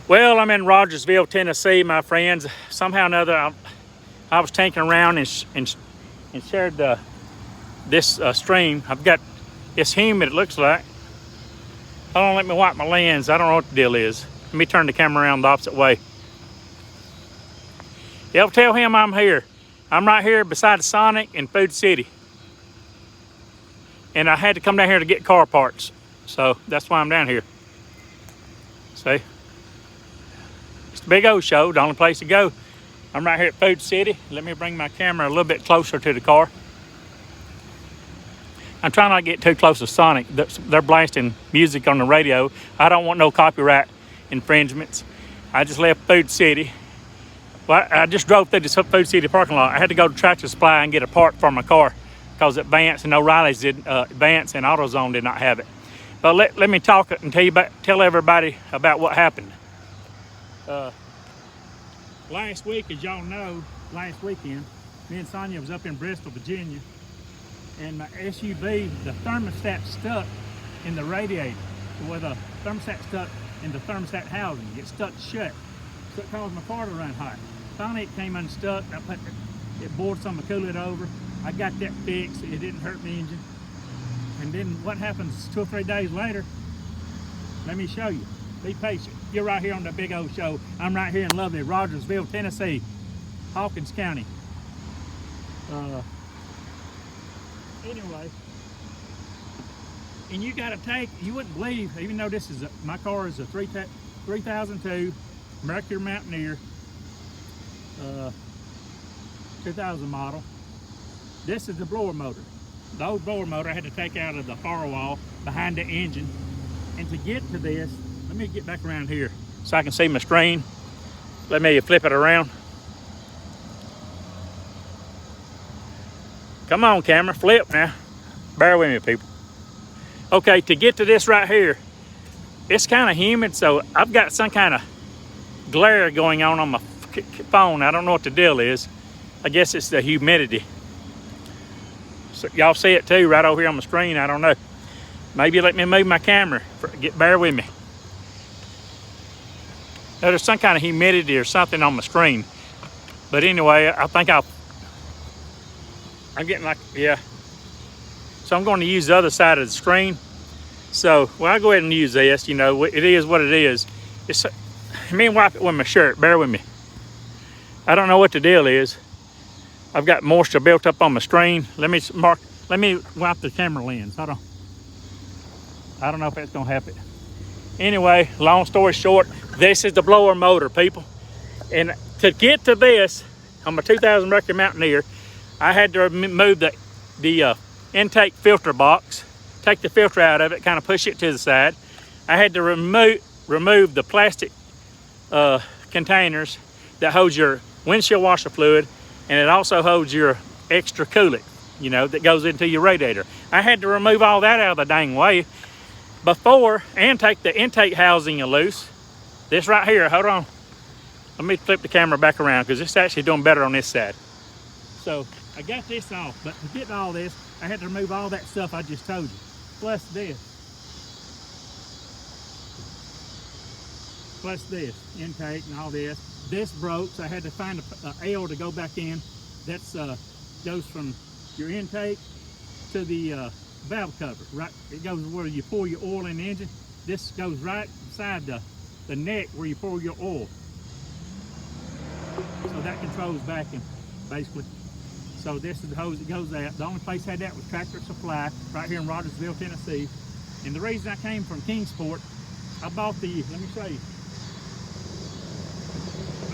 Well, I'm in Rogersville, Tennessee, my friends. Somehow or another, I was tinkering around and shared this stream. It's humid, it looks like. Hold on, let me wipe my lens. I don't know what the deal is. Let me turn the camera around the opposite way. Y'all tell him I'm here. I'm right here beside Sonic in Food City. And I had to come down here to get car parts. So that's why I'm down here. See? It's the big O show, the only place to go. I'm right here at Food City. Let me bring my camera a little bit closer to the car. I'm trying not to get too close to Sonic. They're blasting music on the radio. I don't want no copyright infringements. I just left Food City. Well, I just drove through the Food City parking lot. I had to go to Tractor Supply and get a part for my car because Advance and O'Reilly's Advance and AutoZone did not have it. But let me talk and tell everybody about what happened. Last week, as y'all know, last weekend, me and Sonia was up in Bristol, Virginia, and my SUV, the thermostat stuck in the radiator, where the thermostat stuck in the thermostat housing. It stuck shut, so it caused my car to run hot. Finally, it came unstuck. It bored some of the coolant over. I got that fixed. It didn't hurt the engine. And then what happens 2 or 3 days later, let me show you. Be patient. You're right here on the Big O Show. I'm right here in lovely Rogersville, Tennessee, Hawkins County. Anyway, and you wouldn't believe, even though this is my car is a 3002 Mercury Mountaineer, 2000 model. This is the blower motor. The old blower motor I had to take out of the firewall behind the engine. And to get to this, let me get back around here so I can see my screen. Let me flip it around. Come on, camera, flip now. Bear with me, people. Okay, to get to this right here, it's kind of humid, so I've got some kind of glare going on my phone. I don't know what the deal is. I guess it's the humidity. So y'all see it too, right over here on the screen. I don't know. Maybe let me move my camera. Bear with me. Now, there's some kind of humidity or something on my screen. But anyway, I think I'm getting like, yeah. So I'm going to use the other side of the screen. So, well, I'll go ahead and use this. You know, it is what it is. Let me wipe it with my shirt. Bear with me. I don't know what the deal is. I've got moisture built up on my screen. Let me wipe the camera lens. Hold on. I don't know if that's gonna happen. Anyway, long story short, this is the blower motor, people. And to get to this, on my 2000 Mercury Mountaineer, I had to remove the intake filter box, take the filter out of it, kind of push it to the side. I had to remove the plastic containers that holds your windshield washer fluid, and it also holds your extra coolant, you know, that goes into your radiator. I had to remove all that out of the dang way before, and take the intake housing loose. This right here, hold on. Let me flip the camera back around because it's actually doing better on this side. So I got this off, but to get all this, I had to remove all that stuff I just told you. Plus this intake and all this. This broke, so I had to find a L to go back in. That's goes from your intake to the valve cover. Right, it goes where you pour your oil in the engine. This goes right beside the neck where you pour your oil. So that controls vacuum, basically. So this is the hose that goes out. The only place I had that was Tractor Supply, right here in Rogersville, Tennessee. And the reason I came from Kingsport, I bought let me show you.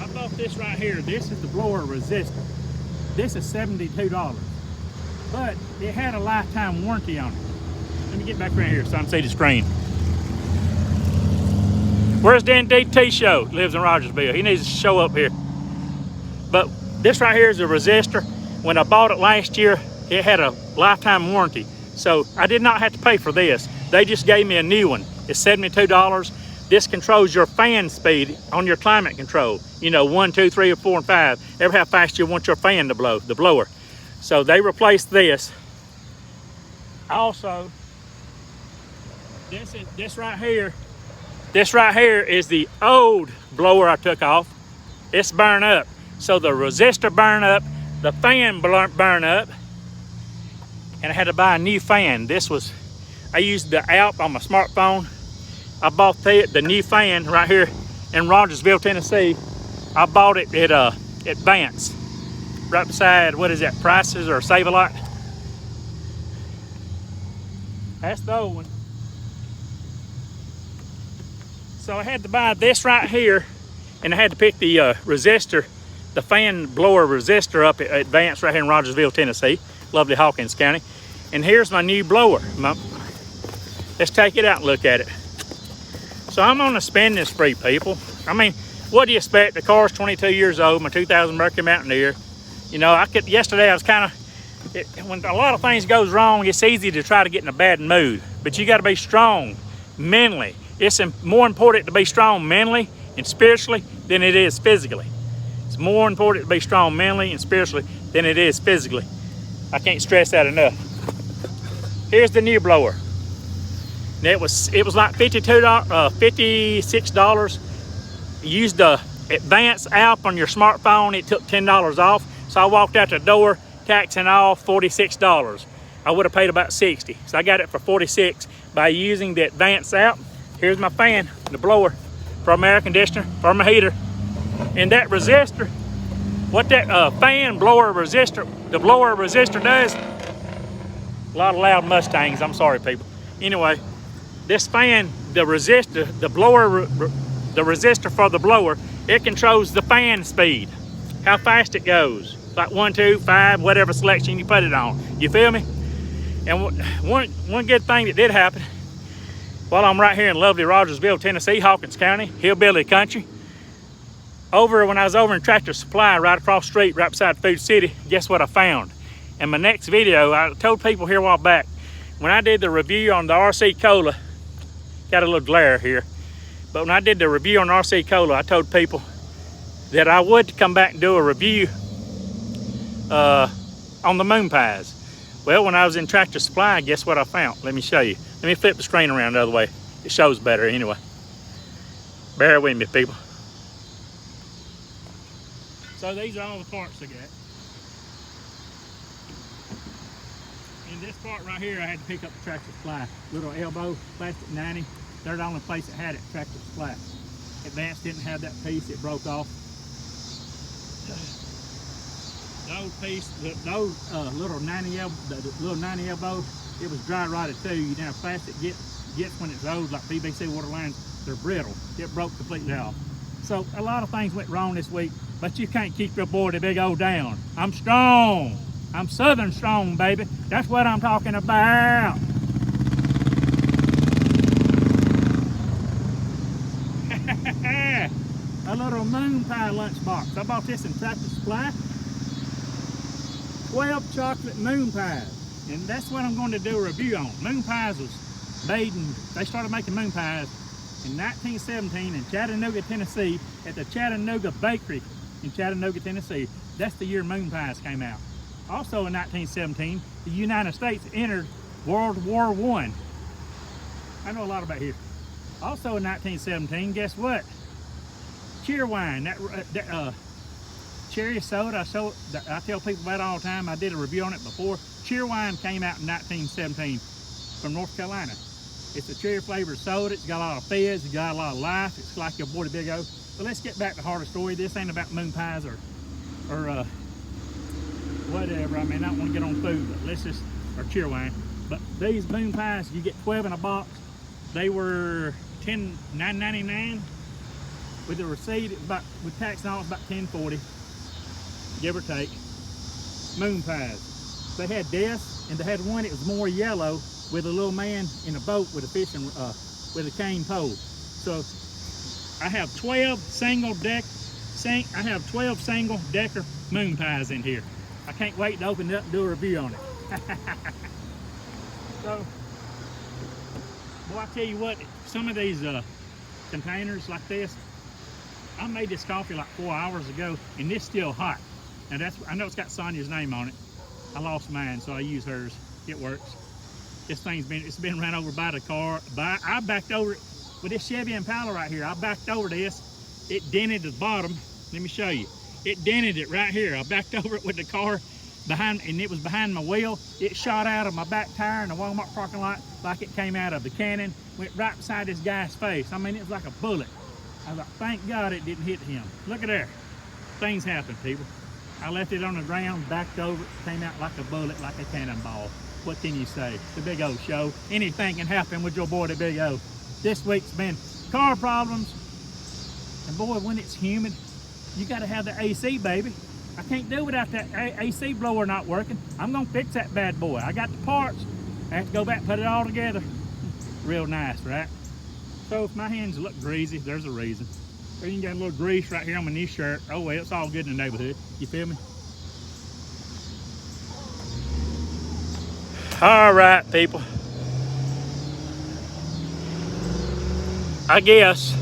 I bought this right here. This is the blower resistor. This is $72, but it had a lifetime warranty on it. Let me get back around here so I can see the screen. Where's Dan DT Show? Lives in Rogersville. He needs to show up here. But this right here is a resistor. When I bought it last year, it had a lifetime warranty. So I did not have to pay for this. They just gave me a new one. It's $72. This controls your fan speed on your climate control. You know, 1, 2, 3, or 4, and 5. Ever how fast you want your fan to blow, the blower. So they replaced this. Also, this right here This right here is the old blower I took off. It's burned up. So the resistor burned up, the fan burned up, and I had to buy a new fan. I used the app on my smartphone. I bought the new fan right here in Rogersville, Tennessee. I bought it at Advance, right beside, what is that, Prices or Save a Lot. That's the old one. So I had to buy this right here, and I had to pick the resistor, the fan blower resistor up at Advance right here in Rogersville, Tennessee, lovely Hawkins County. And here's my new blower. Let's take it out and look at it. So I'm on a spending spree, people. I mean, what do you expect? The car's 22 years old, my 2000 Mercury Mountaineer. You know, yesterday I was when a lot of things goes wrong, it's easy to try to get in a bad mood, but you got to be strong mentally. It's more important to be strong mentally and spiritually than it is physically. It's more important to be strong mentally and spiritually than it is physically. I can't stress that enough. Here's the new blower. And it was like $56. You used the Advance app on your smartphone, it took $10 off. So I walked out the door, tax and all, $46. I would have paid about $60. So I got it for $46 by using the Advance app. Here's my fan, the blower for my air conditioner, for my heater. And that resistor, what that fan blower resistor, the blower resistor does, a lot of loud Mustangs, I'm sorry people. Anyway, this fan, the resistor, the resistor for the blower, it controls the fan speed, how fast it goes, like 1, 2, 5, whatever selection you put it on. You feel me? And one good thing that did happen, while I'm right here in lovely Rogersville, Tennessee, Hawkins County, hillbilly country, when I was over in Tractor Supply right across the street, right beside Food City, guess what I found? In my next video, I told people here a while back, when I did the review on the RC Cola, got a little glare here, but when I did the review on RC Cola, I told people that I would come back and do a review on the moon pies. Well, when I was in Tractor Supply, guess what I found? Let me show you. Let me flip the screen around the other way. It shows better anyway. Bear with me, people. So these are all the parts I got. In this part right here, I had to pick up the Tractor Supply. Little elbow, plastic 90. They're the only place that had it, Tractor Supply. Advance didn't have that piece, it broke off. Those piece, those little 90 elbow, it was dry rotted too. You know, plastic gets when it's old, like PVC water lines, they're brittle. It broke completely off. So a lot of things went wrong this week, but you can't keep your boy the big old down. I'm strong. I'm Southern strong, baby. That's what I'm talking about. A little moon pie lunchbox. I bought this in Tractor Supply. 12 chocolate moon pies. And that's what I'm going to do a review on. Moon pies was made they started making moon pies in 1917 in Chattanooga, Tennessee, at the Chattanooga Bakery in Chattanooga, Tennessee. That's the year moon pies came out. Also in 1917, the United States entered World War I. I know a lot about history. Also in 1917, guess what? Cheerwine, that cherry soda, I tell people about it all the time. I did a review on it before. Cheerwine came out in 1917 from North Carolina. It's a cherry flavored soda. It's got a lot of fizz. It's got a lot of life. It's like your boy the Big O. But let's get back to the heart of the story. This ain't about moon pies or whatever. I mean, I don't want to get on food, but or cheerwine. But these moon pies, you get 12 in a box. They were $9.99 with the receipt. With tax and all, it's about $10.40, give or take. Moon pies. They had this, and they had one. It was more yellow with a little man in a boat with a fishing with a cane pole. So I have 12 single decker moon pies in here. I can't wait to open it up and do a review on it. So, well, I tell you what, some of these containers like this, I made this coffee like 4 hours ago, and it's still hot. Now I know it's got Sonia's name on it. I lost mine, so I use hers. It works. This thing's been ran over by the car. I backed over it with this Chevy Impala right here. I backed over this. It dented the bottom. Let me show you. It dented it right here. I backed over it with the car behind, and it was behind my wheel. It shot out of my back tire in the Walmart parking lot like it came out of the cannon. Went right beside this guy's face. I mean, it was like a bullet. I was like, thank God it didn't hit him. Look at there. Things happen, people. I left it on the ground, backed over it, came out like a bullet, like a cannonball. What can you say? The Big O Show. Anything can happen with your boy, the Big O. This week's been car problems. And boy, when it's humid, you gotta have the AC, baby. I can't do without that AC blower not working. I'm gonna fix that bad boy. I got the parts. I have to go back and put it all together. Real nice, right? So if my hands look greasy, there's a reason. Or you can get a little grease right here on my new shirt. Oh well, it's all good in the neighborhood. You feel me? All right, people. I guess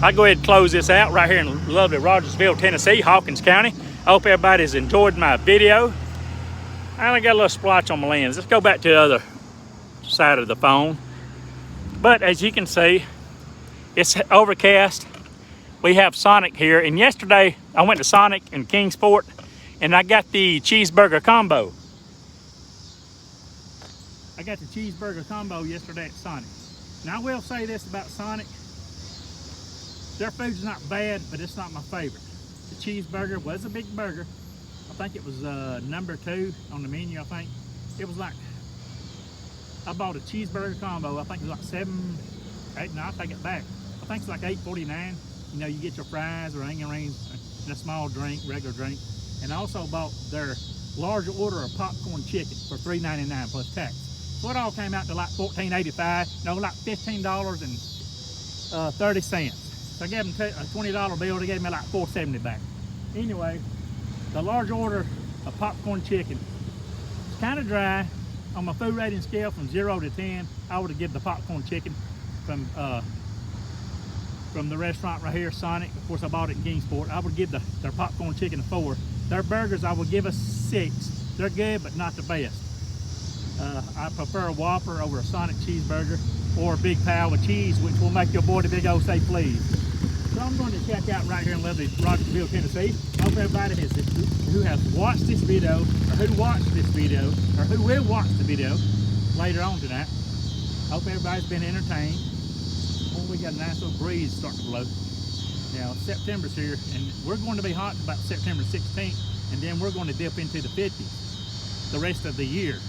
I'll go ahead and close this out right here in lovely Rogersville, Tennessee, Hawkins County. I hope everybody's enjoyed my video. I only got a little splotch on my lens. Let's go back to the other side of the phone. But as you can see, it's overcast. We have Sonic here, and yesterday I went to Sonic in Kingsport and I got the cheeseburger combo. I got the cheeseburger combo yesterday at Sonic. Now I will say this about Sonic. Their food's not bad, but it's not my favorite. The cheeseburger was a big burger. I think it was number 2 on the menu, I think. It was like, I bought a cheeseburger combo. I think it was like I take it back. I think it's like $8.49. You know, you get your fries or onion rings and a small drink, regular drink. And I also bought their large order of popcorn chicken for $3.99 plus tax. So it all came out to like $14.85. No, like $15.30. So I gave them a $20 bill. They gave me like $4.70 back. Anyway, the large order of popcorn chicken. It's kind of dry. On my food rating scale from 0 to 10, I would have given the popcorn chicken from the restaurant right here, Sonic. Of course, I bought it in Kingsport. I would give their popcorn chicken a 4. Their burgers, I would give a 6. They're good, but not the best. I prefer a Whopper over a Sonic cheeseburger or a Big Pal with cheese, which will make your boy the Big O say please. So I'm going to check out right here in lovely Rogersville, Tennessee. I hope everybody who has watched this video, or who watched this video, or who will watch the video later on tonight. I hope everybody's been entertained. Oh, we got a nice little breeze starting to blow. Now, September's here, and we're going to be hot about September 16th, and then we're going to dip into the 50s the rest of the year,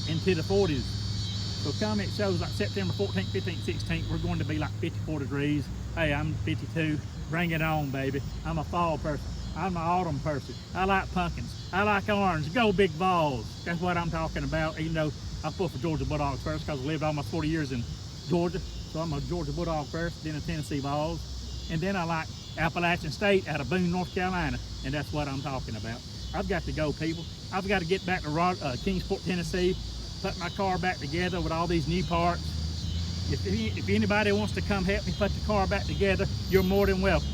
into the 40s. So come, it shows like September 14th, 15th, 16th, we're going to be like 54 degrees. Hey, I'm 52. Bring it on, baby. I'm a fall person. I'm an autumn person. I like pumpkins. I like orange. Go big balls. That's what I'm talking about, even though I fought for Georgia Bulldogs first because I lived almost 40 years in Georgia. So I'm a Georgia Bulldog first, then a Tennessee Vols. And then I like Appalachian State out of Boone, North Carolina. And that's what I'm talking about. I've got to go, people. I've got to get back to Kingsport, Tennessee, put my car back together with all these new parts. If anybody wants to come help me put the car back together, you're more than welcome.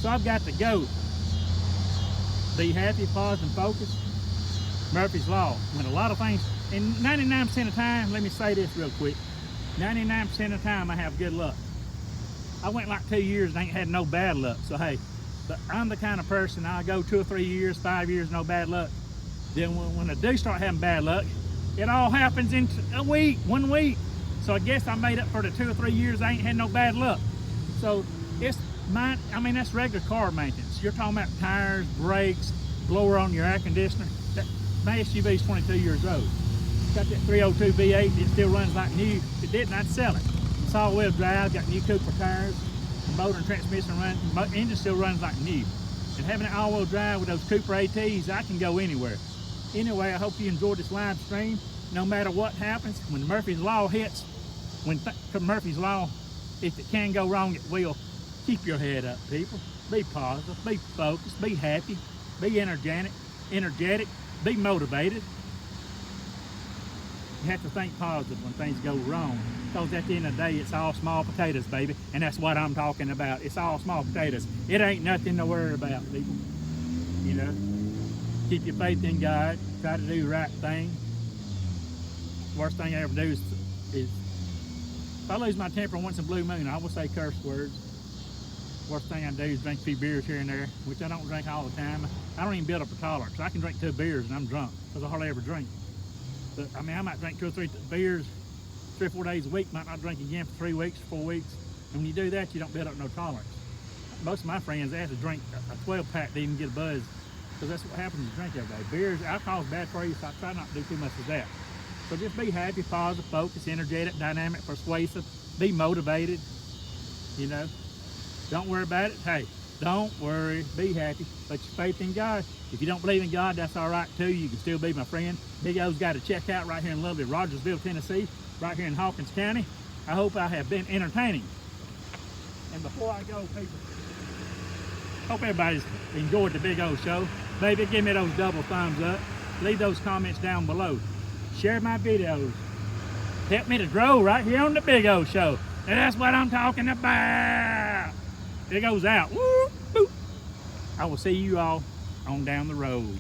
So I've got to go. Be happy, positive, and focused. Murphy's Law. When a lot of things, and 99% of the time, let me say this real quick. 99% of the time I have good luck. I went like 2 years and ain't had no bad luck. So hey, but I'm the kind of person, I go 2 or 3 years, 5 years, no bad luck. Then when I do start having bad luck, it all happens in a week, 1 week. So I guess I made up for the 2 or 3 years I ain't had no bad luck. So it's mine, I mean, that's regular car maintenance. You're talking about tires, brakes, blower on your air conditioner. My SUV's 22 years old. It's got that 302 V8, it still runs like new. If it didn't, I'd sell it. It's all-wheel drive, got new Cooper tires, the motor and transmission engine still runs like new. And having an all-wheel drive with those Cooper ATs, I can go anywhere. Anyway, I hope you enjoyed this live stream. No matter what happens, when Murphy's Law hits, when Murphy's Law, if it can go wrong, it will. Keep your head up, people. Be positive, be focused, be happy, be energetic, be motivated. You have to think positive when things go wrong, because at the end of the day, it's all small potatoes, baby, and that's what I'm talking about. It's all small potatoes. It ain't nothing to worry about, people. You know, keep your faith in God. Try to do the right thing. Worst thing I ever do is If I lose my temper once in blue moon, I will say curse words. Worst thing I do is drink a few beers here and there, which I don't drink all the time. I don't even build up a tolerance. I can drink 2 beers and I'm drunk, because I hardly ever drink. But I mean, I might drink 2 or 3 beers 3 or 4 days a week, might not drink again for 3 weeks, 4 weeks. And when you do that, you don't build up no tolerance. Most of my friends, they have to drink a 12-pack to even get a buzz, because that's what happens when you drink every day. Beers, alcohol is bad for you, so I try not to do too much of that. So just be happy, positive, focused, energetic, dynamic, persuasive, be motivated, you know. Don't worry about it. Hey, don't worry, be happy. Put your faith in God. If you don't believe in God, that's all right too. You can still be my friend. Big O's got a check out right here in lovely Rogersville, Tennessee, right here in Hawkins County. I hope I have been entertaining. And before I go, people, hope everybody's enjoyed the Big O show. Baby, give me those double thumbs up. Leave those comments down below. Share my videos. Help me to grow right here on the Big O show. And that's what I'm talking about. Big O's out. Woo, boop. I will see you all on down the road.